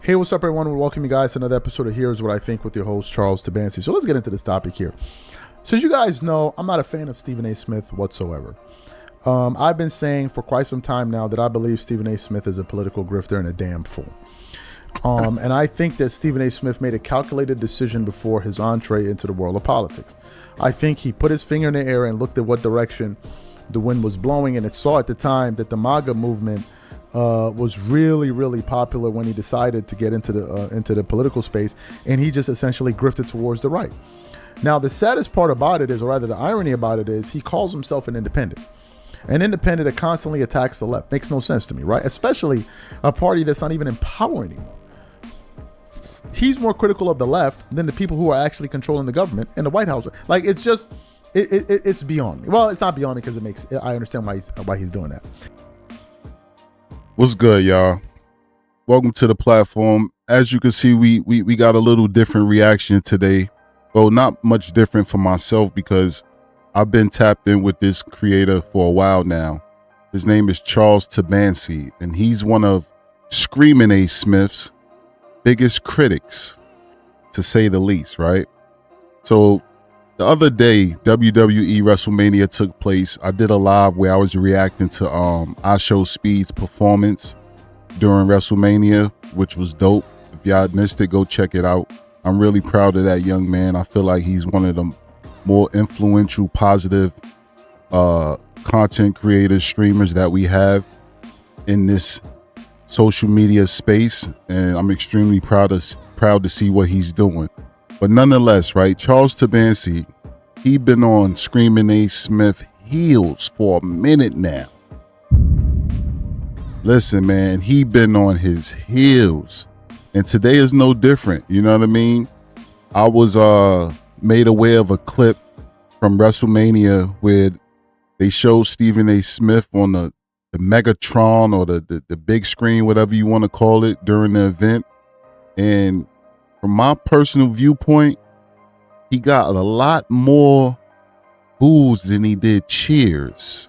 Hey, what's up, everyone? We welcome you guys to another episode of Here's What I Think with your host, Charles Tabansi. So let's get into this topic here. So as you guys know, I'm not a fan of Stephen A. Smith whatsoever. I've been saying for quite some time now that I believe Stephen A. Smith is a political grifter and a damn fool. And I think that Stephen A. Smith made a calculated decision before his entree into the world of politics. I think he put his finger in the air and looked at what direction the wind was blowing, and it saw at the time that the MAGA movement was really popular when he decided to get into the political space, and he just essentially grifted towards the right. Now, the saddest part about it is, or rather the irony about it is, he calls himself an independent. An independent that constantly attacks the left. Makes no sense to me, right? Especially a party that's not even in power anymore. He's more critical of the left than the people who are actually controlling the government and the White House. Like, it's just, it's beyond me. Well, it's not beyond me because I understand why he's doing that. What's good, y'all? Welcome to the platform. As you can see, we got a little different reaction today. Well, not much different for myself because I've been tapped in with this creator for a while now. His name is Charles Tabansi, and he's one of Screaming A. Smith's biggest critics, to say the least, right? So the other day, WWE WrestleMania took place. I did a live where I was reacting to I Show Speed's performance during WrestleMania, which was dope. If y'all missed it, go check it out. I'm really proud of that young man. I feel like he's one of the more influential, positive content creators, streamers that we have in this social media space, and I'm extremely proud to see what he's doing. But nonetheless, right, Charles Tabansi, he been on Screaming A. Smith heels for a minute now. Listen, man, he been on his heels, and today is no different. You know what I mean? I was made aware of a clip from WrestleMania where they showed Stephen A. Smith on the Megatron or the big screen, whatever you want to call it, during the event. And from my personal viewpoint, he got a lot more boos than he did cheers.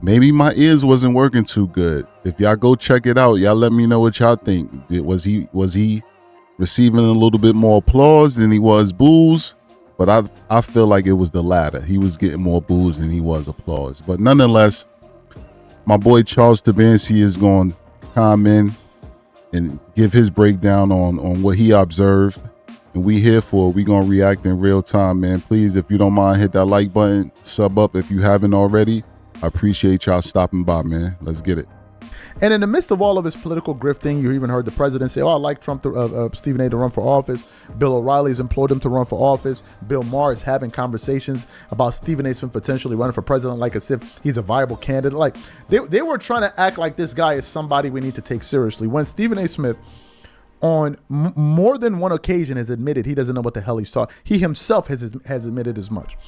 Maybe my ears wasn't working too good. If y'all go check it out, y'all let me know what y'all think. Was he receiving a little bit more applause than he was boos? But I feel like it was the latter. He was getting more boos than he was applause. But nonetheless, my boy Charles Tabansi is going to chime in and give his breakdown on what he observed. And we here for it. We going to react in real time, man. Please, if you don't mind, hit that like button, sub up if you haven't already. I appreciate y'all stopping by, man. Let's get it. And in the midst of all of his political grifting, you even heard the president say, "Oh, I like Stephen A. to run for office." Bill O'Reilly's implored him to run for office. Bill Maher is having conversations about Stephen A. Smith potentially running for president, like as if he's a viable candidate. Like they were trying to act like this guy is somebody we need to take seriously. When Stephen A. Smith, on more than one occasion, has admitted he doesn't know what the hell he's talking. He himself has admitted as much.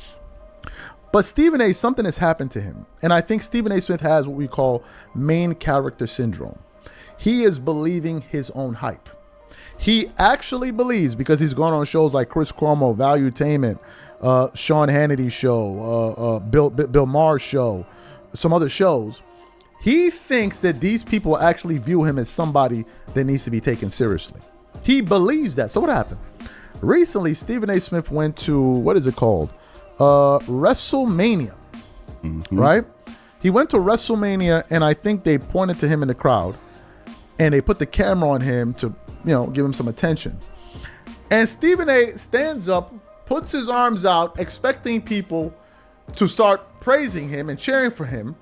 But Stephen A., something has happened to him. And I think Stephen A. Smith has what we call main character syndrome. He is believing his own hype. He actually believes, because he's gone on shows like Chris Cuomo, Valuetainment, Sean Hannity's show, Bill Maher's show, some other shows. He thinks that these people actually view him as somebody that needs to be taken seriously. He believes that. So what happened? Recently, Stephen A. Smith went to, what is it called? WrestleMania, right? He went to WrestleMania, and I think they pointed to him in the crowd, and they put the camera on him to, give him some attention. And Stephen A. stands up, puts his arms out, expecting people to start praising him and cheering for him,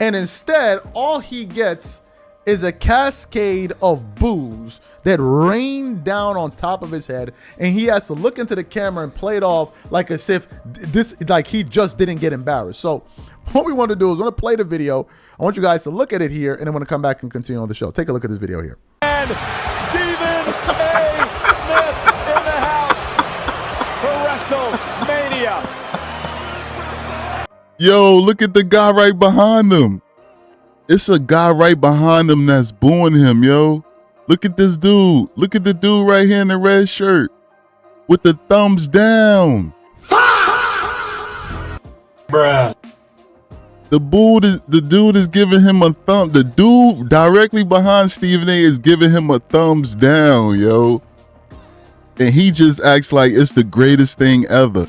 and instead, all he gets is a cascade of boos that rain down on top of his head, and he has to look into the camera and play it off like as if he just didn't get embarrassed. So what we want to do is, I want to play the video. I want you guys to look at it here, and then I'm going to come back and continue on the show. Take a look at this video here. And Stephen A. Smith in the house for WrestleMania. Yo, look at the guy right behind him. It's a guy right behind him that's booing him, yo. Look at this dude. Look at the dude right here in the red shirt with the thumbs down. Bruh. The dude is giving him a thumb. The dude directly behind Stephen A is giving him a thumbs down, yo. And he just acts like it's the greatest thing ever.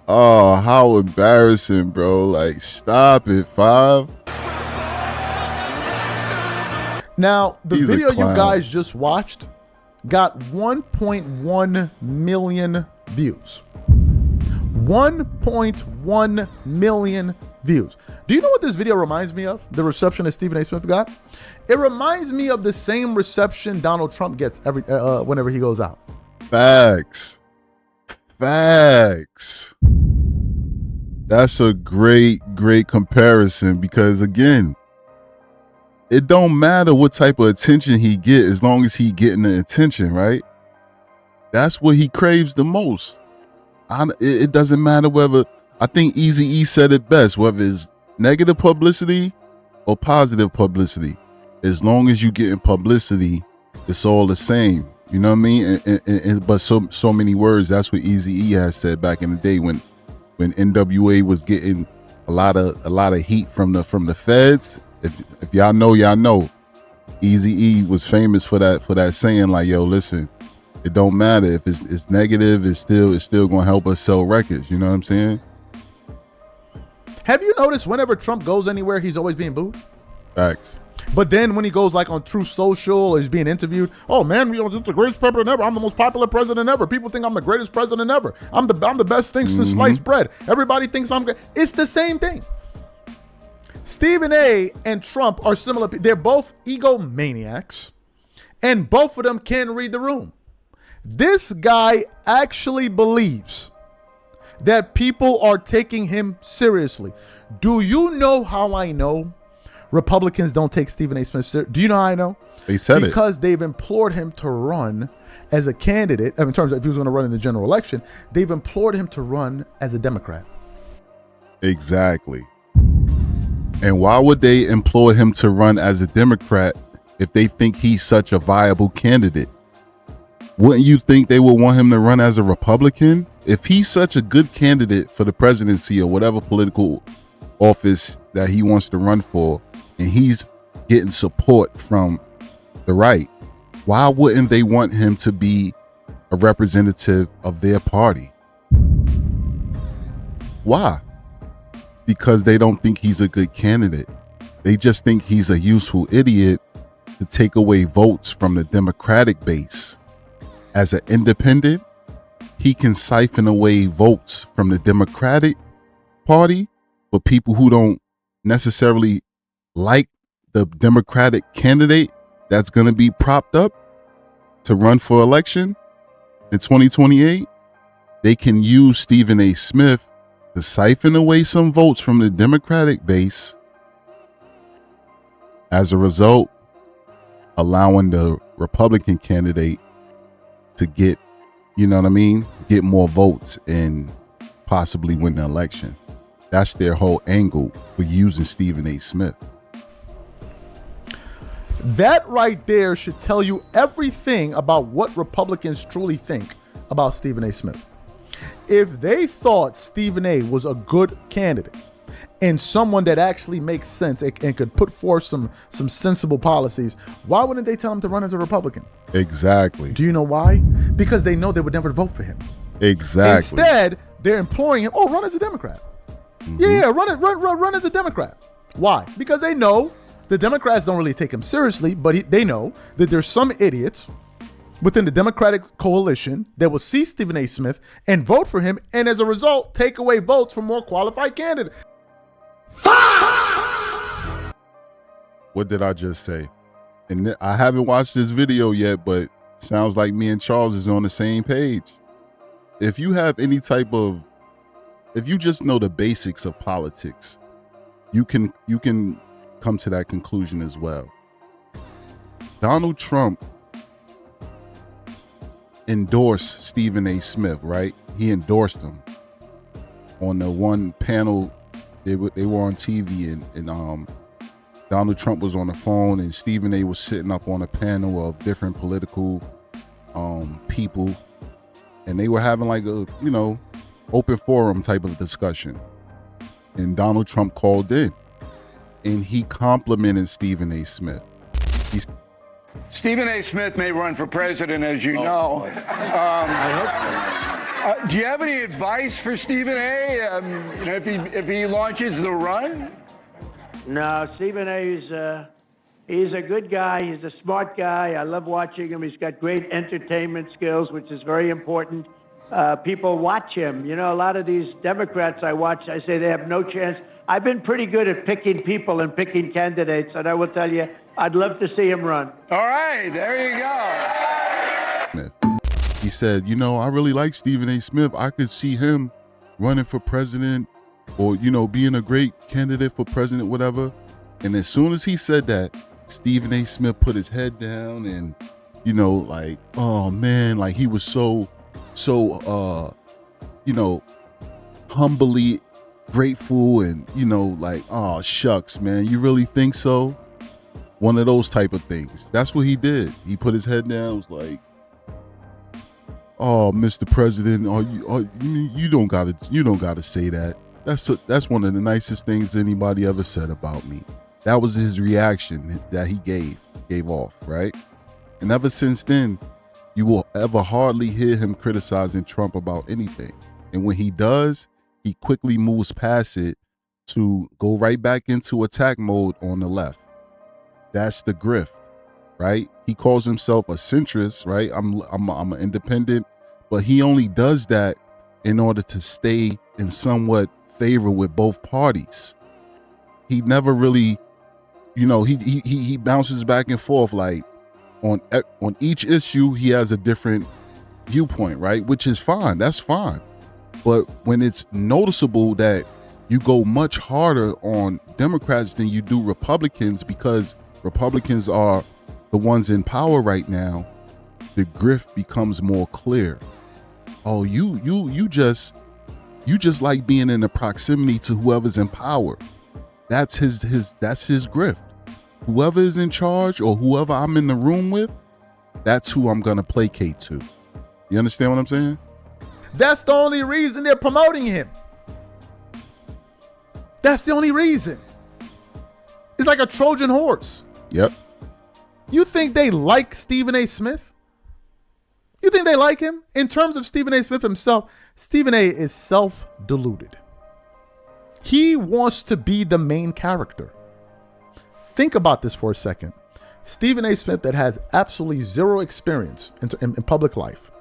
Oh, how embarrassing, bro. Like, stop it, Five. Now, the He's a video you clown. guys just watched got 1.1 million views. 1.1 million views. Do you know what this video reminds me of? The reception that Stephen A. Smith got? It reminds me of the same reception Donald Trump gets whenever he goes out. Facts. That's a great comparison, because again, it don't matter what type of attention he get as long as he getting the attention, right? That's what he craves the most. It doesn't matter whether, I think Eazy-E said it best, whether it's negative publicity or positive publicity. As long as you getting publicity, it's all the same. You know what I mean? But so many words. That's what Eazy-E has said back in the day when NWA was getting a lot of heat from the feds. If y'all know, y'all know. Eazy-E was famous for that saying, like, yo, listen, it don't matter if it's negative, it's still gonna help us sell records. You know what I'm saying? Have you noticed whenever Trump goes anywhere, he's always being booed? Facts. But then when he goes like on Truth Social or he's being interviewed, oh man, you know, this is the greatest president ever. I'm the most popular president ever. People think I'm the greatest president ever. I'm the best thing since sliced bread. Everybody thinks I'm great. It's the same thing. Stephen A. and Trump are similar. They're both egomaniacs, and both of them can read the room. This guy actually believes that people are taking him seriously. Do you know how I know Republicans don't take Stephen A. Smith seriously? Do you know how I know? They said it. Because they've implored him to run as a candidate. In terms of if he was going to run in the general election, they've implored him to run as a Democrat. Exactly. And why would they implore him to run as a Democrat if they think he's such a viable candidate? Wouldn't you think they would want him to run as a Republican? If he's such a good candidate for the presidency or whatever political office that he wants to run for, and he's getting support from the right, why wouldn't they want him to be a representative of their party? Why? Because they don't think he's a good candidate. They just think he's a useful idiot to take away votes from the Democratic base. As an independent, he can siphon away votes from the Democratic Party for people who don't necessarily like the Democratic candidate that's going to be propped up to run for election in 2028. They can use Stephen A. Smith to siphon away some votes from the Democratic base. As a result, allowing the Republican candidate to get, you know what I mean, get more votes and possibly win the election. That's their whole angle for using Stephen A. Smith. That right there should tell you everything about what Republicans truly think about Stephen A. Smith. If they thought Stephen A. was a good candidate and someone that actually makes sense and could put forth some sensible policies, why wouldn't they tell him to run as a Republican? Exactly. Do you know why? Because they know they would never vote for him. Exactly. Instead, they're imploring him, oh, run as a Democrat. Mm-hmm. Yeah, run as a Democrat. Why? Because they know the Democrats don't really take him seriously, but they know that there's some idiots within the Democratic coalition that will see Stephen A. Smith and vote for him, and as a result, take away votes from more qualified candidates. What did I just say? And I haven't watched this video yet, but sounds like me and Charles is on the same page. If you have any type of, if you just know the basics of politics, you can come to that conclusion as well. Donald Trump endorsed Stephen A. Smith, right? He endorsed him on the one panel. They were on TV, and Donald Trump was on the phone, and Stephen A. was sitting up on a panel of different political people, and they were having like a, open forum type of discussion. And Donald Trump called in and he complimented Stephen A. Smith. Stephen A. Smith may run for president, as you know. Do you have any advice for Stephen A. If he launches the run? No, Stephen A. He's a good guy. He's a smart guy. I love watching him. He's got great entertainment skills, which is very important. People watch him. You know, a lot of these Democrats I watch, I say they have no chance. I've been pretty good at picking people and picking candidates, and I will tell you, I'd love to see him run. All right, there you go. He said, you know, I really like Stephen A. Smith. I could see him running for president or, you know, being a great candidate for president, whatever. And as soon as he said that, Stephen A. Smith put his head down and, you know, like, oh man, like he was so, you know, humbly grateful and, you know, like, oh shucks, man, you really think so? One of those type of things. That's what he did. He put his head down, was like, oh, Mr. President, you don't gotta say that. That's one of the nicest things anybody ever said about me. That was his reaction that he gave off, right? And ever since then, you will ever hardly hear him criticizing Trump about anything. And when he does, he quickly moves past it to go right back into attack mode on the left. That's the grift, right? He calls himself a centrist, right? I'm an independent, but he only does that in order to stay in somewhat favor with both parties. He never really, you know, he bounces back and forth. Like on each issue, he has a different viewpoint, right? Which is fine. That's fine. But when it's noticeable that you go much harder on Democrats than you do Republicans because Republicans are the ones in power right now, the grift becomes more clear. Oh, you just like being in the proximity to whoever's in power. That's his grift. Whoever is in charge or whoever I'm in the room with, that's who I'm gonna placate to. You understand what I'm saying? That's the only reason they're promoting him. That's the only reason. It's like a Trojan horse. Yep. You think they like Stephen A. Smith? You think they like him? In terms of Stephen A. Smith himself, Stephen A. is self-deluded. He wants to be the main character. Think about this for a second. Stephen A. Smith, that has absolutely zero experience in public life,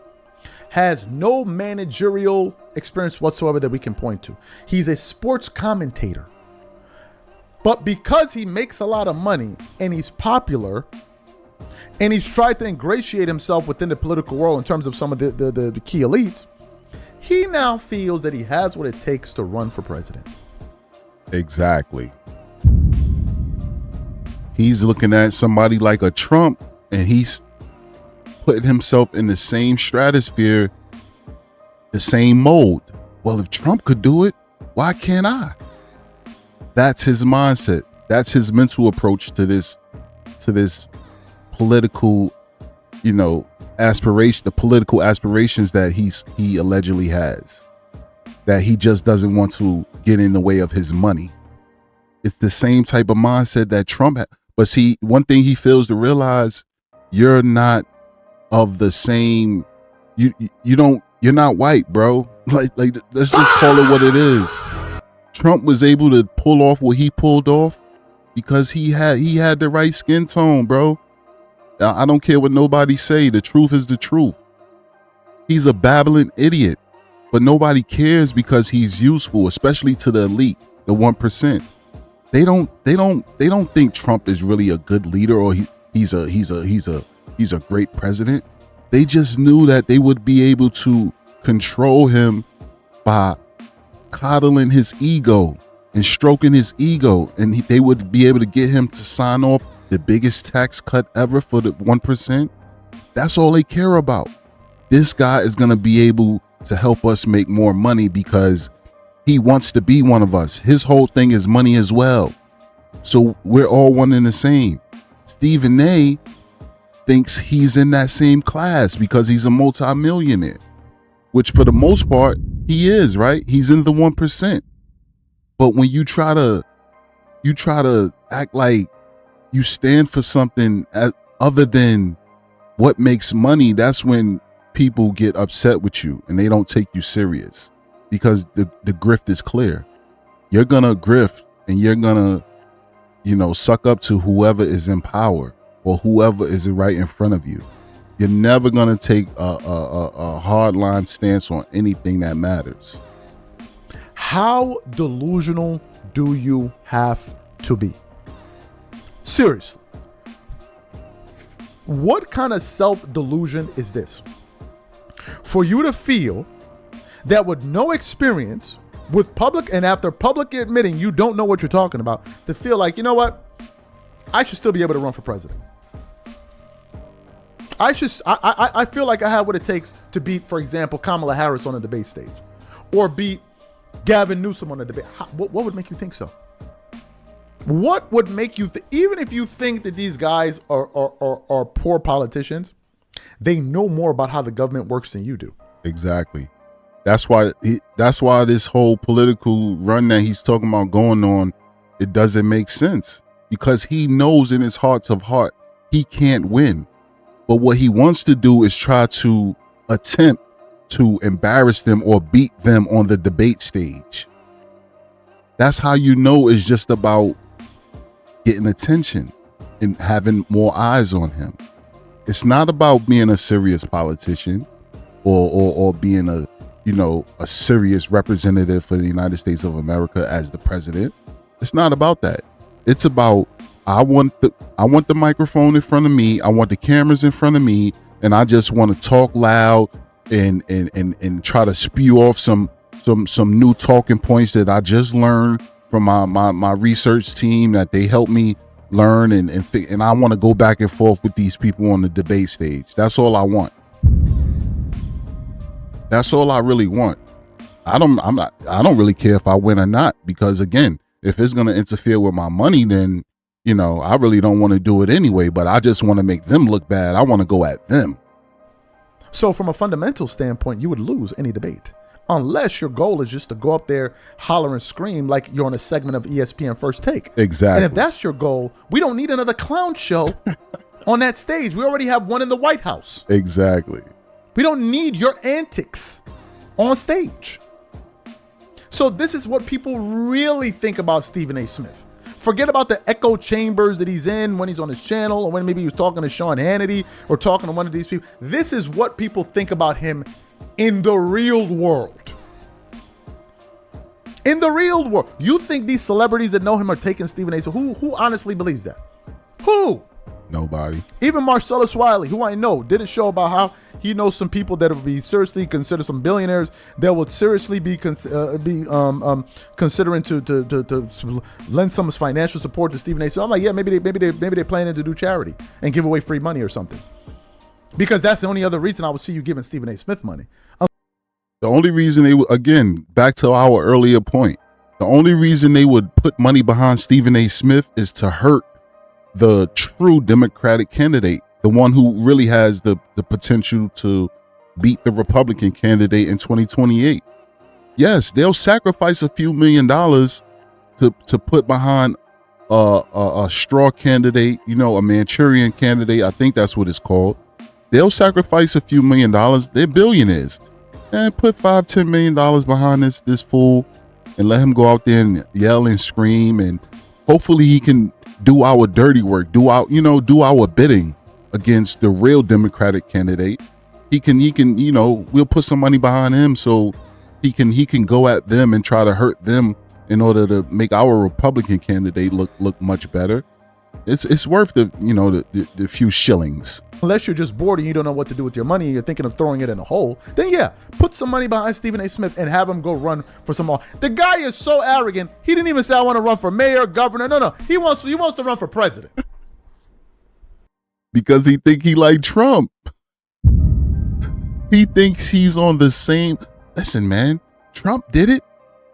has no managerial experience whatsoever that we can point to. He's a sports commentator. But because he makes a lot of money and he's popular and he's tried to ingratiate himself within the political world in terms of some of the key elites, he now feels that he has what it takes to run for president. Exactly. He's looking at somebody like a Trump and he's putting himself in the same stratosphere, the same mold. Well, if Trump could do it, why can't I? That's his mindset. That's his mental approach to this political, you know, the political aspirations that he allegedly has, that he just doesn't want to get in the way of his money. It's the same type of mindset that Trump had. But see, one thing he fails to realize, you're not of the same, you're not white, bro. Like let's just call it what it is. Trump was able to pull off what he pulled off because he had the right skin tone, bro. I don't care what nobody say. The truth is the truth. He's a babbling idiot, but nobody cares because he's useful, especially to the elite, the 1%. They don't think Trump is really a good leader or he's a great president. They just knew that they would be able to control him by coddling his ego and stroking his ego, and they would be able to get him to sign off the biggest tax cut ever for the 1%. That's all they care about. This guy is going to be able to help us make more money because he wants to be one of us. His whole thing is money as well. So we're all one and the same. Stephen A. thinks he's in that same class because he's a multimillionaire, which for the most part he is, right? He's in the 1%. But when you try to act like you stand for something other than what makes money, that's when people get upset with you and they don't take you serious, because the grift is clear. You're gonna grift and you're gonna, suck up to whoever is in power or whoever is right in front of you. You're never gonna take a hard line stance on anything that matters. How delusional do you have to be? Seriously. What kind of self-delusion is this? For you to feel that with no experience, with public, and after publicly admitting you don't know what you're talking about, to feel like, you know what? I should still be able to run for president. I feel like I have what it takes to beat, for example, Kamala Harris on a debate stage, or beat Gavin Newsom on a debate. What would make you think so? What would make you even if you think that these guys are poor politicians, they know more about how the government works than you do. Exactly. That's why this whole political run that he's talking about going on, it doesn't make sense, because he knows in his heart of heart he can't win. But what he wants to do is try to attempt to embarrass them or beat them on the debate stage. That's how you know it's just about getting attention and having more eyes on him. It's not about being a serious politician or being a serious representative for the United States of America as the president. It's not about that. It's about, I want the microphone in front of me, I want the cameras in front of me, and I just want to talk loud and try to spew off some new talking points that I just learned from my research team that they helped me learn, and I want to go back and forth with these people on the debate stage. That's all I want. That's all I really want. I don't really care if I win or not, because again, if it's going to interfere with my money, then I really don't want to do it anyway, but I just want to make them look bad. I want to go at them. So from a fundamental standpoint, you would lose any debate, unless your goal is just to go up there, holler and scream like you're on a segment of ESPN First Take. Exactly. And if that's your goal, we don't need another clown show on that stage. We already have one in the White House. Exactly. We don't need your antics on stage. So this is what people really think about Stephen A. Smith. Forget about the echo chambers that he's in when he's on his channel, or when maybe he was talking to Sean Hannity or talking to one of these people. This is what people think about him in the real world. In the real world. You think these celebrities that know him are taking Stephen A. Smith? Who honestly believes that? Who? Nobody. Even Marcellus Wiley, who I know, did a show about how he knows some people that would be seriously considered some billionaires that would seriously be considering to lend some financial support to Stephen A. So I'm like, yeah, maybe they're planning to do charity and give away free money or something, because that's the only other reason I would see you giving Stephen A. Smith money. The only reason they would, again, back to our earlier point, the only reason they would put money behind Stephen A. Smith is to hurt the true Democratic candidate, the one who really has the potential to beat the Republican candidate in 2028. Yes, they'll sacrifice a few $1 million to put behind a straw candidate, a Manchurian candidate. I think that's what it's called. They'll sacrifice a few $1 million. They're billionaires. And put $5-10 million behind this fool and let him go out there and yell and scream, and hopefully he can do our dirty work, do our bidding against the real Democratic candidate. He can, we'll put some money behind him so he can go at them and try to hurt them in order to make our Republican candidate look much better. It's worth the few shillings. Unless you're just bored and you don't know what to do with your money and you're thinking of throwing it in a hole, then yeah, put some money behind Stephen A. Smith and have him go run for some more. The guy is so arrogant. He didn't even say I want to run for mayor, governor. No. He wants to run for president. Because he think he like Trump. He thinks he's on the same. Listen, man, Trump did it.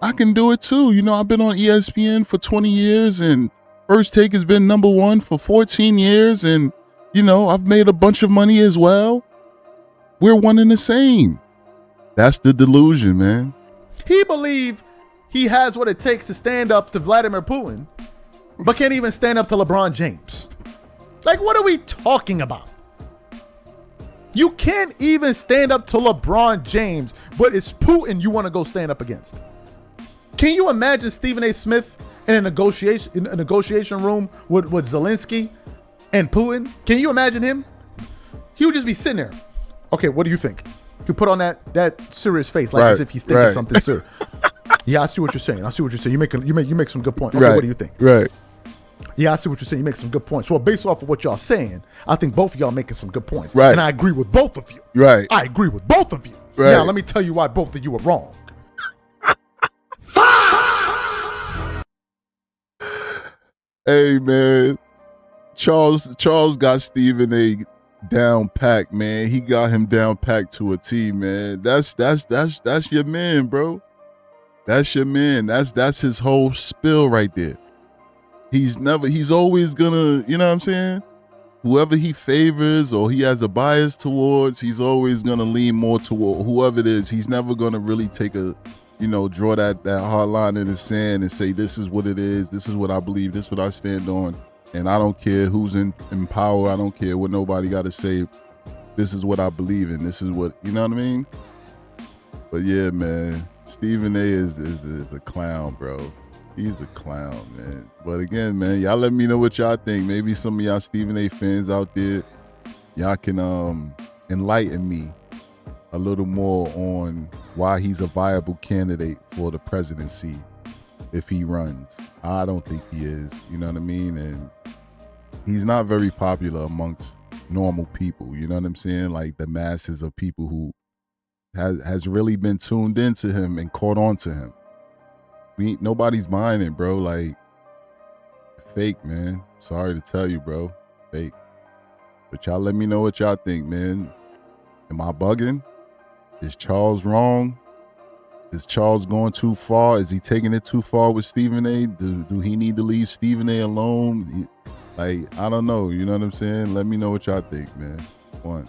I can do it too. I've been on ESPN for 20 years and First Take has been #1 for 14 years. And I've made a bunch of money as well. We're one and the same. That's the delusion, man. He believed he has what it takes to stand up to Vladimir Putin, but can't even stand up to LeBron James. Like, what are we talking about? You can't even stand up to LeBron James, but it's Putin you want to go stand up against. Can you imagine Stephen A. Smith in a negotiation room with Zelensky and Putin? Can you imagine him? He would just be sitting there. Okay, what do you think? You put on that serious face, like as if he's thinking something serious. Yeah, I see what you're saying. I see what you're saying. You make some good points. Okay, what do you think? Right. Yeah, I see what you're saying. You make some good points. Well, based off of what y'all saying, I think both of y'all making some good points. Right. And I agree with both of you. Right. I agree with both of you. Right. Now, let me tell you why both of you are wrong. Hey, man. Charles got Stephen A. down packed, man. He got him down packed to a T, man. That's your man, bro. That's your man. That's his whole spill right there. He's always gonna, you know what I'm saying? Whoever he favors or he has a bias towards, he's always gonna lean more toward whoever it is. He's never gonna really take draw that hard line in the sand and say, this is what it is, this is what I believe, this is what I stand on. And I don't care who's in power, I don't care what nobody gotta say. This is what I believe in. This is what, you know what I mean? But yeah, man, Stephen A is a clown, bro. He's a clown, man. But again, man, y'all let me know what y'all think. Maybe some of y'all Stephen A fans out there, y'all can enlighten me a little more on why he's a viable candidate for the presidency if he runs. I don't think he is, you know what I mean? And he's not very popular amongst normal people, you know what I'm saying? Like the masses of people who has really been tuned into him and caught on to him. Nobody's buying it, bro. Like, fake, man. Sorry to tell you, bro. Fake. But y'all let me know what y'all think, man. Am I bugging? Is Charles wrong? Is Charles going too far? Is he taking it too far with Stephen A? Do he need to leave Stephen A alone? Like, I don't know. You know what I'm saying? Let me know what y'all think, man. One.